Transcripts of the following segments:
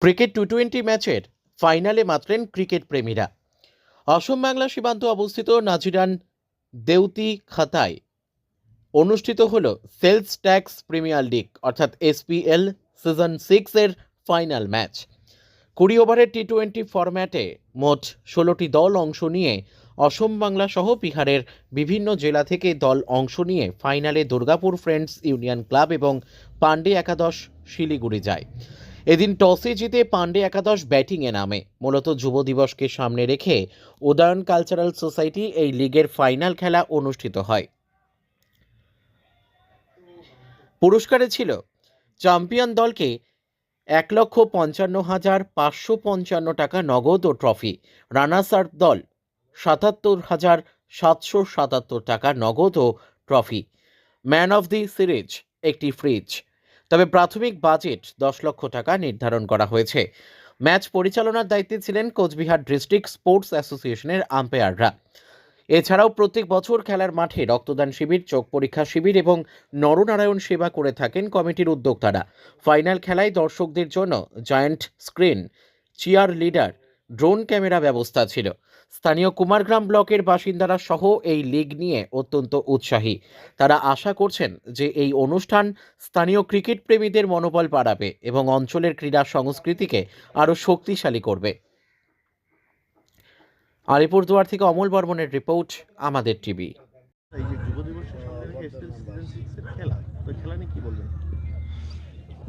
Cricket টি-20 ম্যাচের ফাইনালে মাতলেন cricket প্রেমীরা। অসম বাংলা সীমান্ত অবস্থিত নাজিরান দেউতি খাতায় অনুষ্ঠিত হল সেলস ট্যাক্স প্রিমিয়ার লিগ অর্থাৎ এসপিএল সিজন 6 এর ফাইনাল ম্যাচ। 20 ওভারের টি-20 ফরম্যাটে মোট 16টি দল অংশ নিয়ে অসম বাংলা সহ বিহারের বিভিন্ন জেলা থেকে দল অংশ নিয়ে ফাইনালে দুর্গাপুর ফ্রেন্ডস ইউনিয়ন ক্লাব এবং পান্ডে একাদশ শিলিগুড়ি যায়। এদিন টসে জিতে পান্ডে একাদশ ব্যাটিংয়ে নামে। মূলত যুব দিবসকে সামনে রেখে উদয়ন কালচারাল সোসাইটি এই লিগের ফাইনাল খেলা অনুষ্ঠিত হয়। পুরস্কারে ছিল চ্যাম্পিয়ন দলকে 1,55,555 টাকা নগদ ও ট্রফি, রানার্স আপ দল 77,777 টাকা নগদ ও trophy, man of the series একটি ফ্রিজ। তবে প্রাথমিক বাজেট 10 লক্ষ টাকা নির্ধারণ করা হয়েছে। ম্যাচ পরিচালনার দায়িত্বে ছিলেন কোচবিহার ডিস্ট্রিক্ট স্পোর্টস অ্যাসোসিয়েশনের আম্পায়াররা। এছাড়াও প্রত্যেক বছর খেলার মাঠে রক্তদান শিবির, চোখ পরীক্ষা শিবির এবং নরনারায়ণ সেবা করে থাকেন কমিটির উদ্যোক্তারা। ফাইনাল খেলায় দর্শকদের জন্য giant screen, cheer leader, drone camera ব্যবস্থা ছিল। স্থানীয় কুমারগ্রাম ব্লকের বাসিন্দারা সহ এই লিগ নিয়ে অত্যন্ত উৎসাহী। তারা আশা করছেন যে এই অনুষ্ঠান স্থানীয় ক্রিকেট প্রেমীদের মনোবল বাড়াবে এবং অঞ্চলের ক্রীড়া সংস্কৃতিকে আরও শক্তিশালী করবে। আলিপুরদুয়ার থেকে অমল বর্মনের রিপোর্ট, আমাদের টিভি। এই যে যুব দিবসের সামনে রেখে এসপিএল সিজন 6 এর খেলা, তো খেলা নিয়ে কি বলবেন?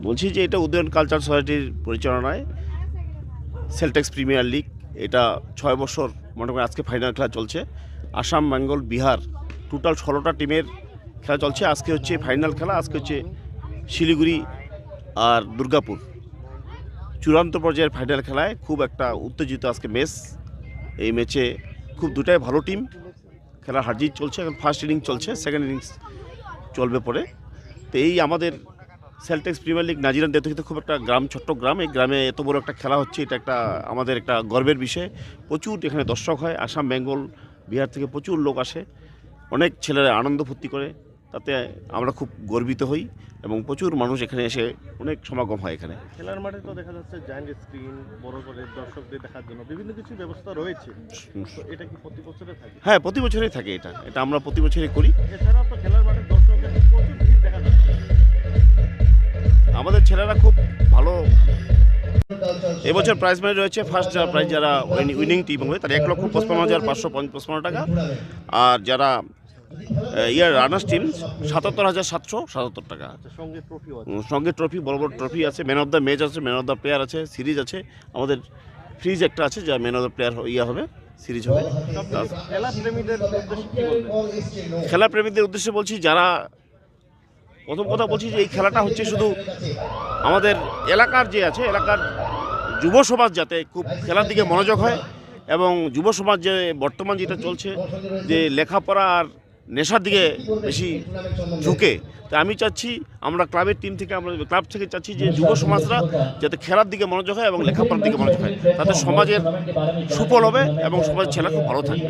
বলছি যে এটা উদয়ন কালচার সোসাইটির পরিচালনায় সেলটেক্স প্রিমিয়ার লিগ, এটা 6 বছর মনে করেন আজকে ফাইনাল খেলা চলছে। আসাম, বেঙ্গল, বিহার টোটাল 16টা টিমের খেলা চলছে। আজকে হচ্ছে ফাইনাল খেলা, আজকে হচ্ছে শিলিগুড়ি আর দুর্গাপুর চূড়ান্ত পর্যায়ের ফাইনাল খেলায় খুব একটা উত্তেজিত আজকে ম্যাচ। এই ম্যাচে খুব দুটাই ভালো টিম, খেলার হারজিত চলছে। এখন ফার্স্ট ইনিংস চলছে, সেকেন্ড ইনিংস চলবে পরে। তো এই আমাদের সেলটেক্স প্রিমিয়ার লিগ নাজিরান দেউতি খুব একটা গ্রাম, ছোট্ট গ্রাম, এই গ্রামে এত বড় একটা খেলা হচ্ছে, এটা একটা আমাদের একটা গর্বের বিষয়। প্রচুর এখানে দর্শক হয়, আসাম, বেঙ্গল, বিহার থেকে প্রচুর লোক আসে, অনেক ছেলেরা আনন্দ ফুর্তি করে, তাতে আমরা খুব গর্বিত হই এবং প্রচুর মানুষ এখানে এসে অনেক সমাগম হয় এখানে। খেলার মাঠে তো দেখা যাচ্ছে জায়ান্ট স্ক্রিন, বড় করে দর্শকদের দেখার জন্য বিভিন্ন কিছু ব্যবস্থা রয়েছে। তো এটা কি প্রতি বছরে থাকে? হ্যাঁ, প্রতি বছরই থাকে এটা আমরা প্রতি বছরই করি। এছাড়াও তো খেলার মাঠে দর্শকদের প্রচুর ভিড় দেখা যাচ্ছে। আমাদের ছেলেরা খুব ভালো। এবছর প্রাইজ মানি রয়েছে, ফার্স্ট যারা প্রাইজ যারা উইনিং টিম হবে তার 1,55,555 টাকা, আর যারা রানার্স টিম 77,777 টাকা। সঙ্গে ট্রফিও আছে। সঙ্গে ট্রফি, বড় বড় ট্রফি আছে, ম্যান অফ দ্য ম্যাচ আছে, ম্যান অফ দ্য প্লেয়ার আছে, সিরিজ আছে, আমাদের ফ্রিজ একটা আছে যা ম্যান অফ দ্য প্লেয়ার হবে, সিরিজ হবে। খেলা প্রেমীদের উদ্দেশ্যে কি বলবেন? খেলা প্রেমীদের উদ্দেশ্যে বলছি, যারা প্রথম কথা বলছি যে এই খেলাটা হচ্ছে শুধু আমাদের এলাকার যে আছে, এলাকার যুব সমাজ যাতে খুব খেলার দিকে মনোযোগ হয় এবং যুব সমাজ যে বর্তমান যেটা চলছে যে লেখাপড়া আর নেশার দিকে বেশি ঝুঁকে, তো আমি চাচ্ছি আমরা ক্লাবের টিম থেকে, আমরা ক্লাব থেকে চাচ্ছি যে যুব সমাজরা যাতে খেলার দিকে মনোযোগ হয় এবং লেখাপড়ার দিকে মনোযোগ হয়, তাতে সমাজের সুফল হবে এবং সমাজের ছেলে খুব ভালো থাকবে।